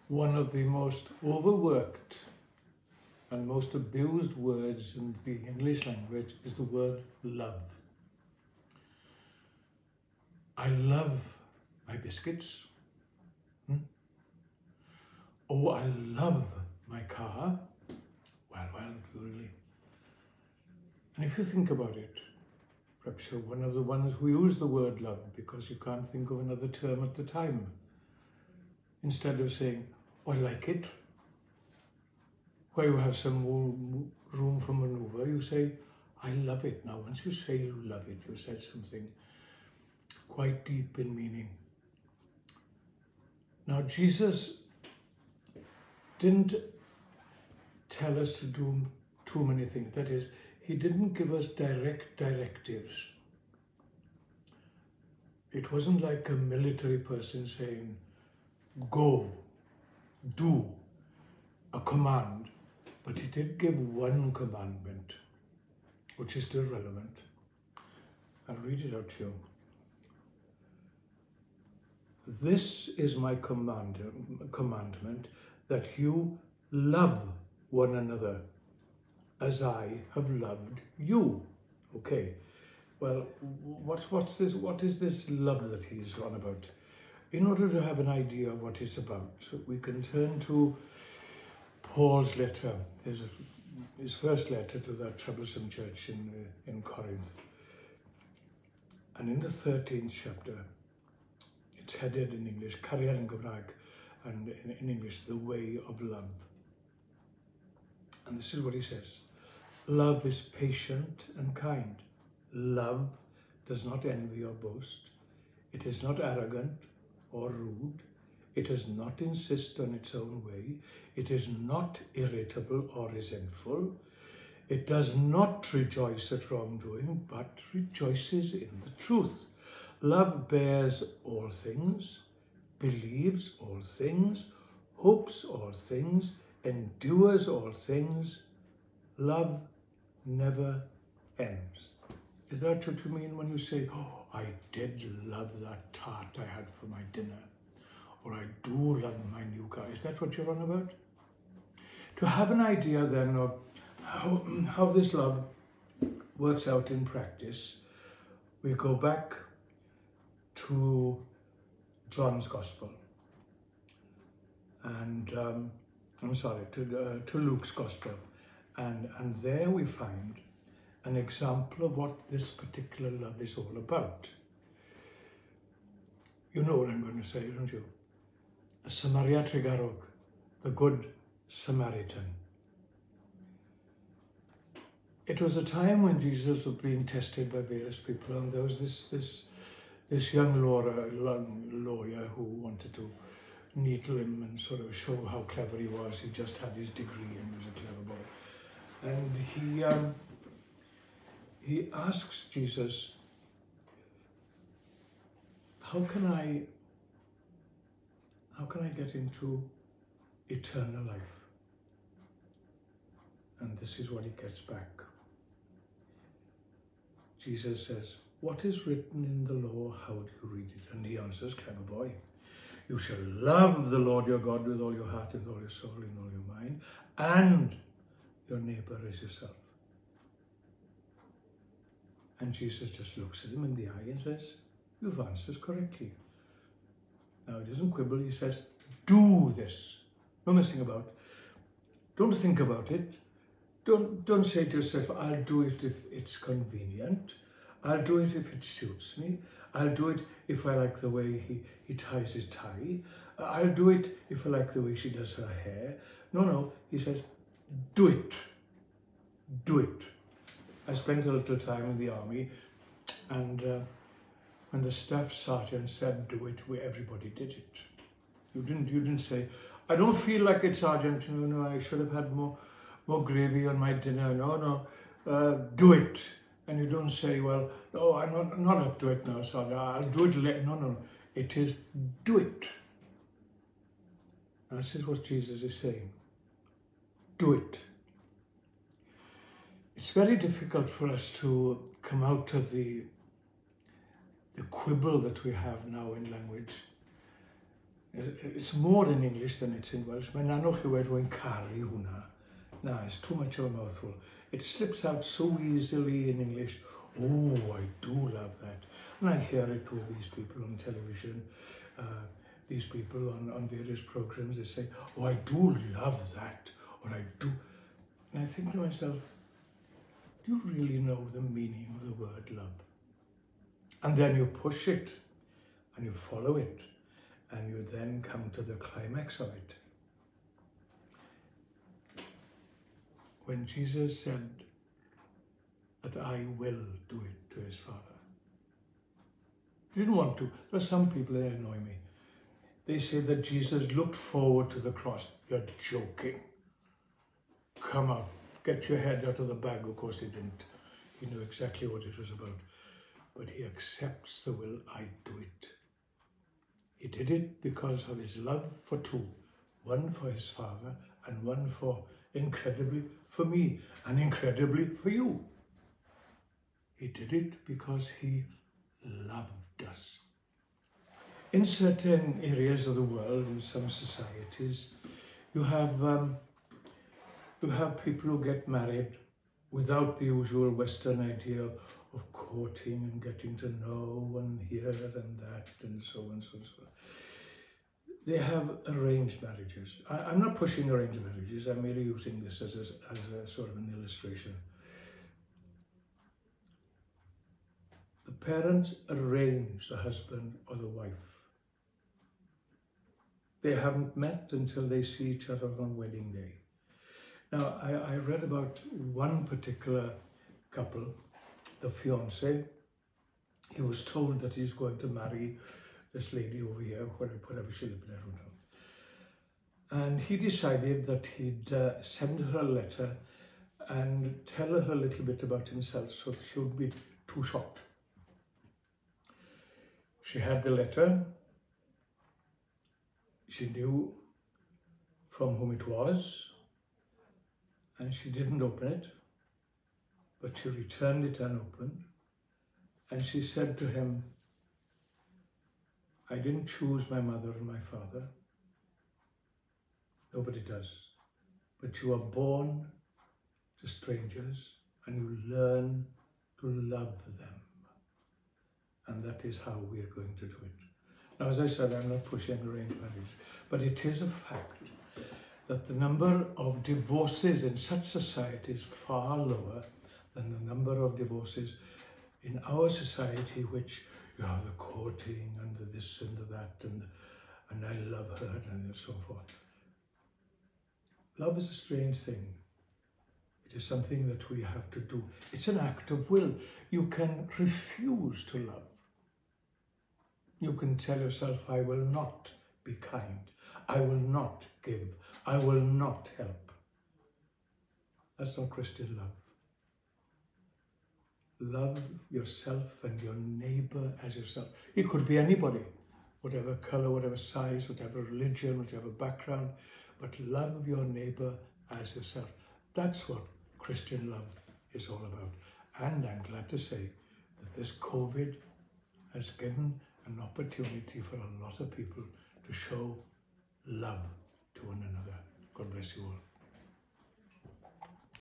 One of the most overworked and most abused words in the English language is the word love. I love my biscuits. Oh, I love my car. Well, really. And if you think about it, perhaps you're one of the ones who use the word love because you can't think of another term at the time. Instead of saying, oh, I like it, where you have some more room for maneuver, you say, I love it. Now, once you say you love it, you said something quite deep in meaning. Now, Jesus didn't tell us to do too many things. That is, he didn't give us direct directives. It wasn't like a military person saying, go, do, a command. But he did give one commandment, which is still relevant. I'll read it out to you. This is my commandment, that you love one another as I have loved you. Okay, well, what's this? What is this love that he's on about? In order to have an idea of what it's about, we can turn to Paul's letter, his first letter to that troublesome church in Corinth. And in the 13th chapter, it's headed in English, Cariad yn Gymraeg, and in English, the way of love. And this is what he says. Love is patient and kind. Love does not envy or boast. It is not arrogant or rude. It does not insist on its own way. It is not irritable or resentful. It does not rejoice at wrongdoing, but rejoices in the truth. Love bears all things, believes all things, hopes all things, endures all things. Love never ends. Is that what you mean when you say, oh, I did love that tart I had for my dinner? Or I do love my new car? Is that what you're on about? To have an idea then of how this love works out in practice, we go back to John's Gospel. And, to Luke's Gospel. And there we find an example of what this particular love is all about. You know what I'm going to say, don't you? A Samaria Tregarog, the Good Samaritan. It was a time when Jesus was being tested by various people, and there was this young lawyer who wanted to needle him and sort of show how clever he was. He just had his degree and was a clever boy. And he asks Jesus, how can I get into eternal life? And this is what he gets back. Jesus says, what is written in the law? How do you read it? And he answers, clever boy, you shall love the Lord your God with all your heart, with all your soul, and all your mind, and your neighbor as yourself. And Jesus just looks at him in the eye and says, you've answered correctly. Now, he doesn't quibble, he says, do this. No messing about. Don't think about it. Don't say to yourself, I'll do it if it's convenient. I'll do it if it suits me. I'll do it if I like the way he ties his tie. I'll do it if I like the way she does her hair. No, he says, do it. Do it. I spent a little time in the army, and when the staff sergeant said, do it, everybody did it. You didn't say, I don't feel like it, Sergeant. No, I should have had more gravy on my dinner. No, do it. And you don't say, well, no, I'm not up to it now, Sergeant. I'll do it later. No. It is do it. Now, this is what Jesus is saying. Do it. It's very difficult for us to come out of the quibble that we have now in language. It's more in English than it's in Welsh. Mae'n anodd i wedi rwy'n caru hwnna. No, it's too much of a mouthful. It slips out so easily in English. Oh, I do love that. And I hear it with these people on television, these people on various programs. They say, oh, I do love that, or I do. And I think to myself, do you really know the meaning of the word love? And then you push it, and you follow it, and you then come to the climax of it. When Jesus said that I will do it to his Father. He didn't want to. There are some people that annoy me. They say that Jesus looked forward to the cross. You're joking. Come on, get your head out of the bag. Of course he didn't. He knew exactly what it was about. But he accepts the will, I do it. He did it because of his love for two. One for his Father and one for, incredibly, for me and incredibly for you. He did it because he loved us. In certain areas of the world, in some societies, you have people who get married without the usual Western idea of courting and getting to know and here and that and so on and so on. They have arranged marriages. I'm not pushing arranged marriages. I'm merely using this as a sort of an illustration. The parents arrange the husband or the wife. They haven't met until they see each other on wedding day. Now, I read about one particular couple, the fiancé. He was told that he's going to marry this lady over here, whatever she lived, I don't know. And he decided that he'd send her a letter and tell her a little bit about himself so that she would be too shocked. She had the letter. She knew from whom it was, and she didn't open it, but she returned it unopened, and she said to him, I didn't choose my mother and my father. Nobody does. But you are born to strangers and you learn to love them. And that is how we are going to do it. Now, as I said, I'm not pushing arranged marriage, but it is a fact that the number of divorces in such society is far lower than the number of divorces in our society, which you have the courting and the this and the that and I love her and so forth. Love is a strange thing. It is something that we have to do. It's an act of will. You can refuse to love. You can tell yourself, I will not be kind. I will not give. I will not help. That's not Christian love. Love yourself and your neighbor as yourself. It could be anybody, whatever color, whatever size, whatever religion, whatever background, but love your neighbor as yourself. That's what Christian love is all about. And I'm glad to say that this COVID has given an opportunity for a lot of people to show love to one another. God bless you all.